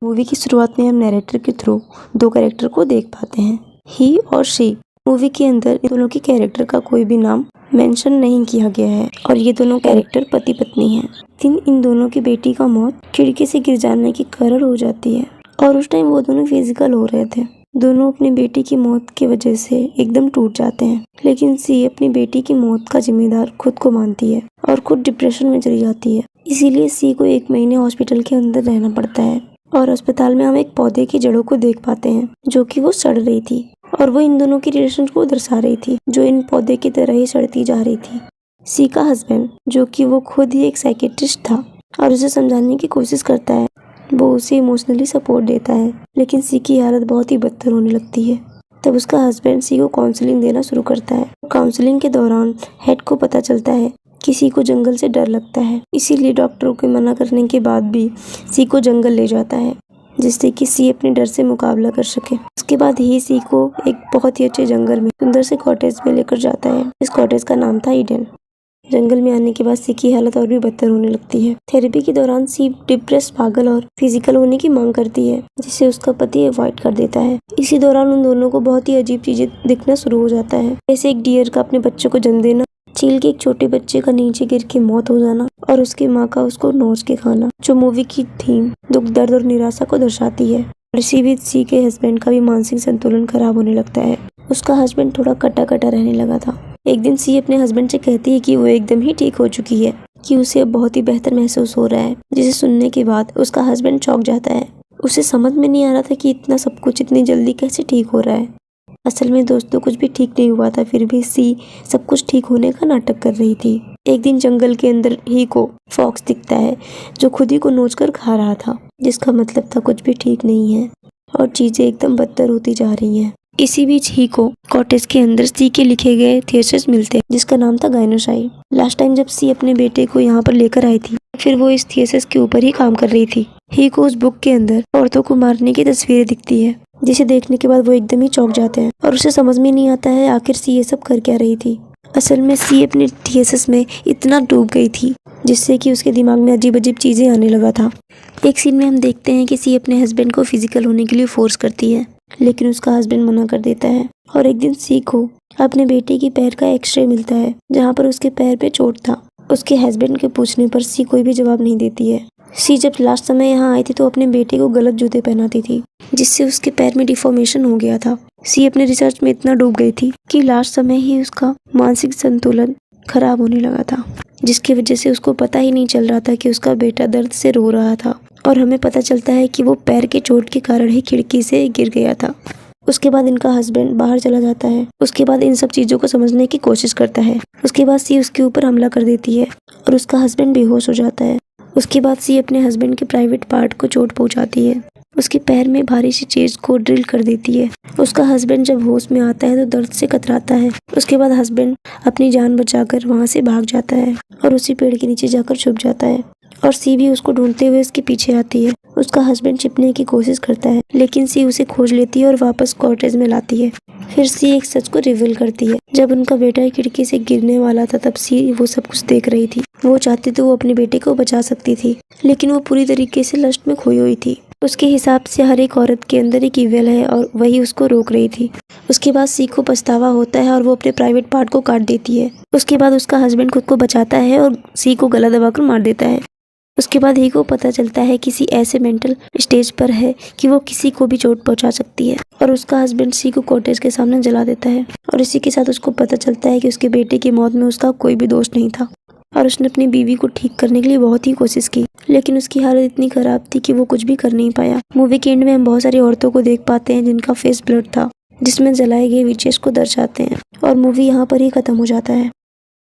Movie की शुरुआत में हम नैरेटर के थ्रू दो कैरेक्टर को देख पाते हैं, ही और शी। मूवी के अंदर इन दोनों के कैरेक्टर का कोई भी नाम मेंशन नहीं किया गया है और ये दोनों कैरेक्टर पति पत्नी हैं। इन दोनों की बेटी का मौत खिड़की से गिर जाने के कारण हो जाती है और उस टाइम वो दोनों फिजिकल हो रहे थे। दोनों अपनी बेटी की मौत की वजह से एकदम टूट जाते हैं, लेकिन सी अपनी बेटी की मौत का जिम्मेदार खुद को मानती है और खुद डिप्रेशन में चली जाती है। इसीलिए सी को 1 महीने हॉस्पिटल के अंदर रहना पड़ता है और अस्पताल में हम एक पौधे की जड़ों को देख पाते हैं जो कि वो सड़ रही थी और वो इन दोनों की रिलेशन को दर्शा रही थी जो इन पौधे की तरह ही सड़ती जा रही थी। सी का हस्बैंड, जो कि वो खुद ही एक साइकियाट्रिस्ट था और उसे समझाने की कोशिश करता है, वो उसे इमोशनली सपोर्ट देता है, लेकिन सी की हालत बहुत ही बदतर होने लगती है। तब उसका हस्बैंड सी को काउंसलिंग देना शुरू करता है। काउंसलिंग के दौरान हेड को पता चलता है कि सी को जंगल से डर लगता है, इसीलिए डॉक्टरों के मना करने के बाद भी सी को जंगल ले जाता है जिससे कि सी अपने डर से मुकाबला कर सके। उसके बाद ही सी को एक बहुत ही अच्छे जंगल में सुंदर से कॉटेज में लेकर जाता है। इस कॉटेज का नाम था ईडन। जंगल में आने के बाद सी की हालत और भी बदतर होने लगती है। थेरेपी के दौरान सी डिप्रेस, पागल और फिजिकल होने की मांग करती है, जिसे उसका पति अवॉइड कर देता है। इसी दौरान उन दोनों को बहुत ही अजीब चीजें दिखना शुरू हो जाता है, जैसे एक डियर का अपने बच्चे को जन्म देना, चील के एक छोटे बच्चे का नीचे गिर के मौत हो जाना और उसकी माँ का उसको नोच के खाना, जो मूवी की थीम दुख, दर्द और निराशा को दर्शाती है। और इसी बीच सी के हस्बैंड का भी मानसिक संतुलन खराब होने लगता है। उसका हस्बैंड थोड़ा कटा कटा रहने लगा था। एक दिन सी अपने हस्बैंड से कहती है कि वो एकदम ही ठीक हो चुकी है, कि उसे अब बहुत ही बेहतर महसूस हो रहा है, जिसे सुनने के बाद उसका हस्बैंड चौंक जाता है। उसे समझ में नहीं आ रहा था कि इतना सब कुछ इतनी जल्दी कैसे ठीक हो रहा है। असल में दोस्तों कुछ भी ठीक नहीं हुआ था, फिर भी सी सब कुछ ठीक होने का नाटक कर रही थी। एक दिन जंगल के अंदर ही को फॉक्स दिखता है जो खुद ही को नोच कर खा रहा था, जिसका मतलब था कुछ भी ठीक नहीं है और चीजें एकदम बदतर होती जा रही हैं। इसी बीच ही को कॉटेज के अंदर सी के लिखे गए थीसिस मिलते हैं, जिसका नाम था गाइनोसाइड। लास्ट टाइम जब सी अपने बेटे को यहाँ पर लेकर आई थी, फिर वो इस थीसिस के ऊपर ही काम कर रही थी। ही को उस बुक के अंदर औरतों को मारने की तस्वीरें दिखती है, जिसे देखने के बाद वो एकदम ही चौंक जाते हैं और उसे समझ में नहीं आता है आखिर सी ये सब कर क्या रही थी। असल में सी अपने थीसिस में इतना डूब गई थी जिससे कि उसके दिमाग में अजीब अजीब चीजें आने लगा था। एक सीन में हम देखते हैं कि सी अपने हस्बैंड को फिजिकल होने के लिए फोर्स करती है, लेकिन उसका हस्बैंड मना कर देता है। और एक दिन सी को अपने बेटे की पैर का एक्सरे मिलता है जहाँ पर उसके पैर पे चोट था। उसके हस्बैंड के पूछने पर सी कोई भी जवाब नहीं देती है। सी जब लास्ट समय यहाँ आई थी तो अपने बेटे को गलत जूते पहनाती थी, जिससे उसके पैर में डिफॉर्मेशन हो गया था। सी अपने रिसर्च में इतना डूब गई थी कि लास्ट समय ही उसका मानसिक संतुलन खराब होने लगा था, जिसकी वजह से उसको पता ही नहीं चल रहा था कि उसका बेटा दर्द से रो रहा था। और हमें पता चलता है कि वो पैर के चोट के कारण ही खिड़की से गिर गया था। उसके बाद इनका हस्बैंड बाहर चला जाता है। उसके बाद इन सब चीजों को समझने की कोशिश करता है। उसके बाद सी उसके ऊपर हमला कर देती है और उसका हस्बैंड बेहोश हो जाता है। उसके बाद सी अपने हस्बैंड के प्राइवेट पार्ट को चोट पहुंचाती है। उसके पैर में भारी सी चीज को ड्रिल कर देती है। उसका हस्बैंड जब होश में आता है तो दर्द से कतराता है। उसके बाद हस्बैंड अपनी जान बचाकर वहां से भाग जाता है और उसी पेड़ के नीचे जाकर छुप जाता है और सी भी उसको ढूंढते हुए उसके पीछे आती है। उसका हस्बैंड छिपने की कोशिश करता है, लेकिन सी उसे खोज लेती है और वापस कॉटेज में लाती है। फिर सी एक सच को रिवील करती है। जब उनका बेटा खिड़की से गिरने वाला था तब सी वो सब कुछ देख रही थी। वो चाहती तो वो अपने बेटे को बचा सकती थी, लेकिन वो पूरी तरीके से लस्ट में खोई हुई थी। उसके हिसाब से हर एक औरत के अंदर एक ईविल है और वही उसको रोक रही थी। उसके बाद सी को पछतावा होता है और वो अपने प्राइवेट पार्ट को काट देती है। उसके बाद उसका हस्बैंड खुद को बचाता है और सी को गला दबाकर मार देता है। उसके बाद ही को पता चलता है किसी ऐसे मेंटल स्टेज पर है कि वो किसी को भी चोट पहुंचा सकती है और उसका हस्बैंड सी को कॉटेज के सामने जला देता है। और इसी के साथ उसको पता चलता है कि उसके बेटे की मौत में उसका कोई भी दोष नहीं था और उसने अपनी बीवी को ठीक करने के लिए बहुत ही कोशिश की, लेकिन उसकी हालत इतनी खराब थी कि वो कुछ भी कर नहीं पाया। मूवी के एंड में हम बहुत सारी औरतों को देख पाते हैं जिनका फेस ब्लड था, जिसमें जलाए गए विचेस को दर्शाते हैं और मूवी यहाँ पर ही खत्म हो जाता है।